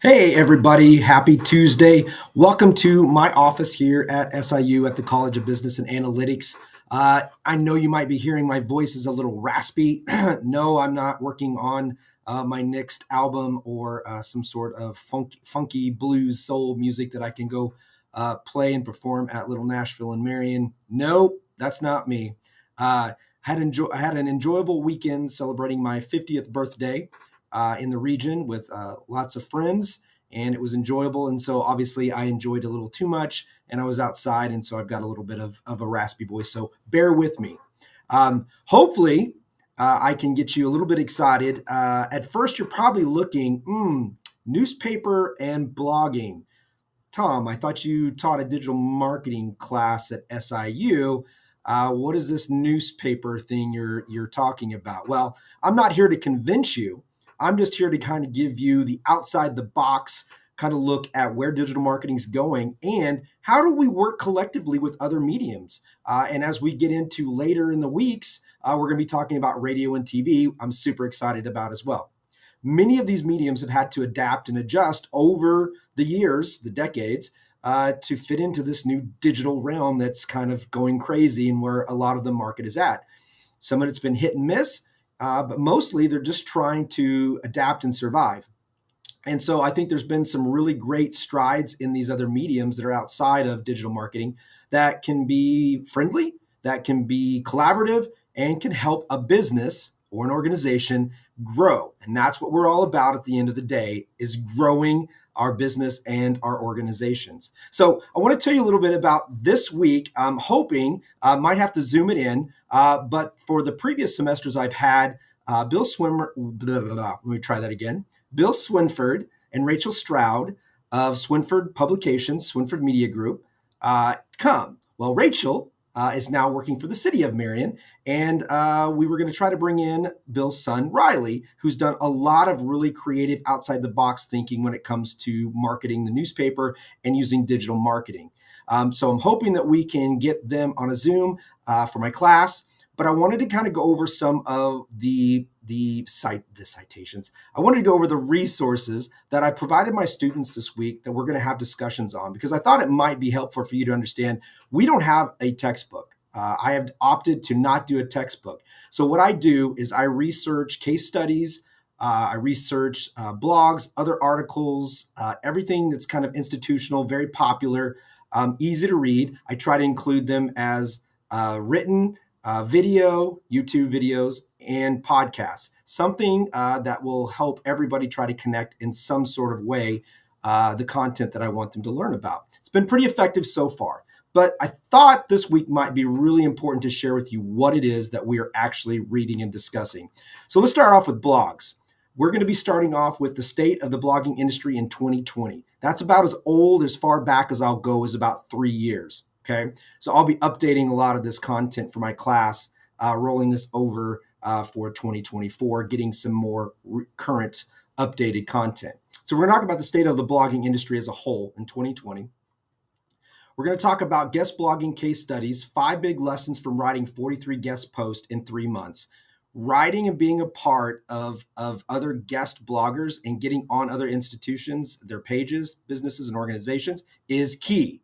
Hey, everybody. Happy Tuesday. Welcome to my office here at SIU at the College of Business and Analytics. I know you might be hearing my voice is a little raspy. No, I'm not working on my next album or some sort of funky blues soul music that I can go play and perform at Little Nashville and Marion. Nope, that's not me. I had an enjoyable weekend celebrating my 50th birthday in the region with lots of friends, and it was enjoyable. And so obviously I enjoyed a little too much, and I was outside, and so I've got a little bit of a raspy voice. So bear with me. Hopefully, I can get you a little bit excited. At first, you're probably looking, newspaper and blogging. Tom, I thought you taught a digital marketing class at SIU. What is this newspaper thing you're talking about? Well, I'm not here to convince you. I'm just here to kind of give you the outside the box kind of look at where digital marketing is going and how do we work collectively with other mediums. And as we get into later in the weeks, we're going to be talking about radio and TV. I'm super excited about as well. Many of these mediums have had to adapt and adjust over the years, the decades, to fit into this new digital realm that's kind of going crazy and where a lot of the market is at. Some of it's been hit and miss, but mostly they're just trying to adapt and survive. And so I think there's been some really great strides in these other mediums that are outside of digital marketing that can be friendly, that can be collaborative, and can help a business or an organization grow. And that's what we're all about at the end of the day, is growing our business and our organizations. So I want to tell you a little bit about this week. I'm hoping might have to zoom it in, but for the previous semesters I've had Bill Swinford and Rachel Stroud of Swinford Publications, Swinford Media Group, come. Well, Rachel is now working for the city of Marion, and we were going to try to bring in Bill's son, Riley, who's done a lot of really creative outside-the-box thinking when it comes to marketing the newspaper and using digital marketing. So I'm hoping that we can get them on a Zoom for my class, but I wanted to kind of go over some of the citations. I wanted to go over the resources that I provided my students this week that we're going to have discussions on, because I thought it might be helpful for you to understand we don't have a textbook. I have opted to not do a textbook. So what I do is I research case studies, I research blogs, other articles, everything that's kind of institutional, very popular, easy to read. I try to include them as written video, YouTube videos, and podcasts, something that will help everybody try to connect in some sort of way the content that I want them to learn about. It's been pretty effective so far, but I thought this week might be really important to share with you what it is that we are actually reading and discussing. So let's start off with blogs. We're going to be starting off with the state of the blogging industry in 2020. That's about as old, as far back as I'll go, is about 3 years. Okay, so I'll be updating a lot of this content for my class, rolling this over for 2024, getting some more current updated content. So we're going to talk about the state of the blogging industry as a whole in 2020. We're going to talk about guest blogging case studies, 5 big lessons from writing 43 guest posts in 3 months. Writing and being a part of other guest bloggers and getting on other institutions, their pages, businesses, and organizations is key.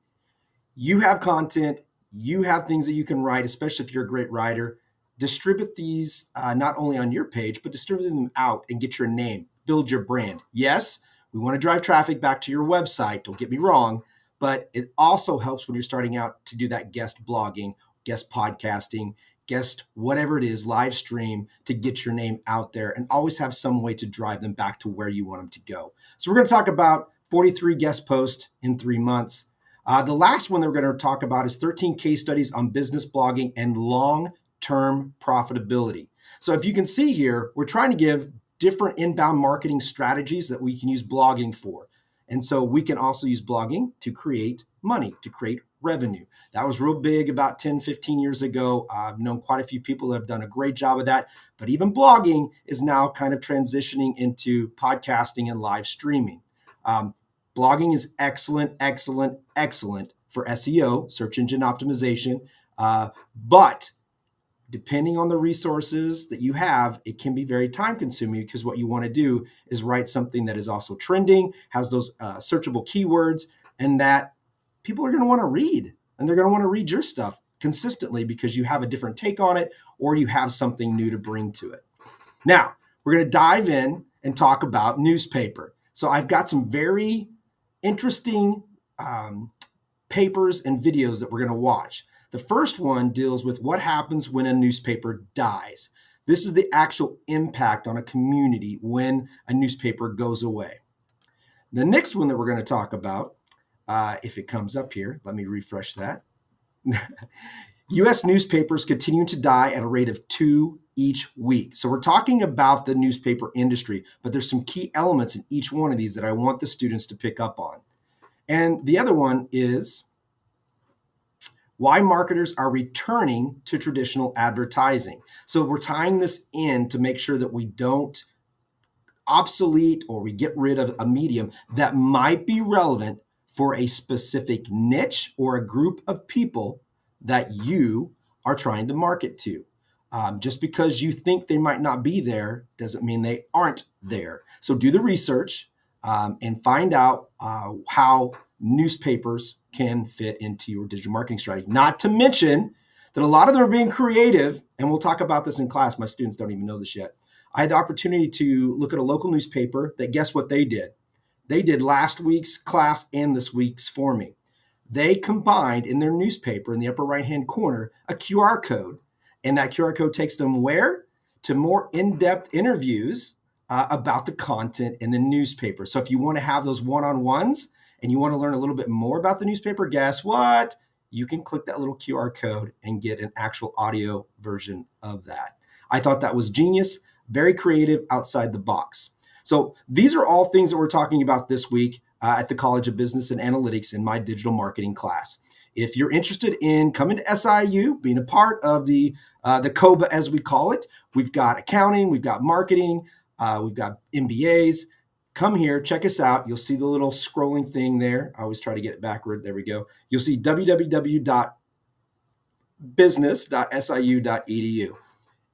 You have content, you have things that you can write, especially if you're a great writer. Distribute these not only on your page, but distribute them out and get your name, build your brand. Yes, we want to drive traffic back to your website, don't get me wrong, but it also helps when you're starting out to do that guest blogging, guest podcasting, guest whatever it is, live stream, to get your name out there and always have some way to drive them back to where you want them to go. So we're going to talk about 43 guest posts in 3 months. The last one that we're going to talk about is 13 case studies on business blogging and long-term profitability. So if you can see here, we're trying to give different inbound marketing strategies that we can use blogging for. And so we can also use blogging to create money, to create revenue. That was real big about 10, 15 years ago. I've known quite a few people that have done a great job of that. But even blogging is now kind of transitioning into podcasting and live streaming. Blogging is excellent, excellent, excellent for SEO, search engine optimization. But depending on the resources that you have, it can be very time consuming because what you want to do is write something that is also trending, has those searchable keywords, and that people are going to want to read. And they're going to want to read your stuff consistently because you have a different take on it or you have something new to bring to it. Now, we're going to dive in and talk about newspaper. So I've got some very interesting papers and videos that we're going to watch. The first one deals with what happens when a newspaper dies. This is the actual impact on a community when a newspaper goes away. The next one that we're going to talk about, if it comes up here, let me refresh that. U.S. newspapers continue to die at a rate of 2 each week. So we're talking about the newspaper industry, but there's some key elements in each one of these that I want the students to pick up on. And the other one is why marketers are returning to traditional advertising. So we're tying this in to make sure that we don't obsolete or we get rid of a medium that might be relevant for a specific niche or a group of people that you are trying to market to. Just because you think they might not be there doesn't mean they aren't there. So do the research and find out how newspapers can fit into your digital marketing strategy. Not to mention that a lot of them are being creative, and we'll talk about this in class. My students don't even know this yet. I had the opportunity to look at a local newspaper that, guess what they did? They did last week's class and this week's for me. They combined in their newspaper in the upper right-hand corner a QR code, and that QR code takes them where? To more in-depth interviews about the content in the newspaper. So if you want to have those one-on-ones and you want to learn a little bit more about the newspaper, guess what? You can click that little QR code and get an actual audio version of that. I thought that was genius, very creative, outside the box. So these are all things that we're talking about this week at the College of Business and Analytics in my digital marketing class. If you're interested in coming to SIU, being a part of the COBA as we call it, we've got accounting, we've got marketing, we've got MBAs. Come here, check us out. You'll see the little scrolling thing there. I always try to get it backward. There we go. You'll see www.business.siu.edu.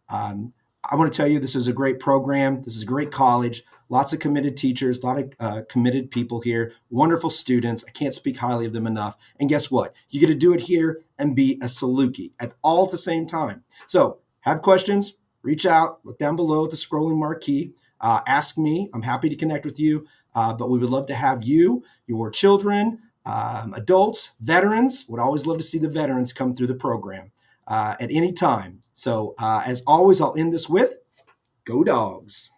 I want to tell you this is a great program. This is a great college. Lots of committed teachers, a lot of committed people here, wonderful students. I can't speak highly of them enough. And guess what? You get to do it here and be a Saluki all at the same time. So have questions, reach out, look down below at the scrolling marquee. Ask me. I'm happy to connect with you, but we would love to have you, your children, adults, veterans. Would always love to see the veterans come through the program at any time. So as always, I'll end this with, go Dogs.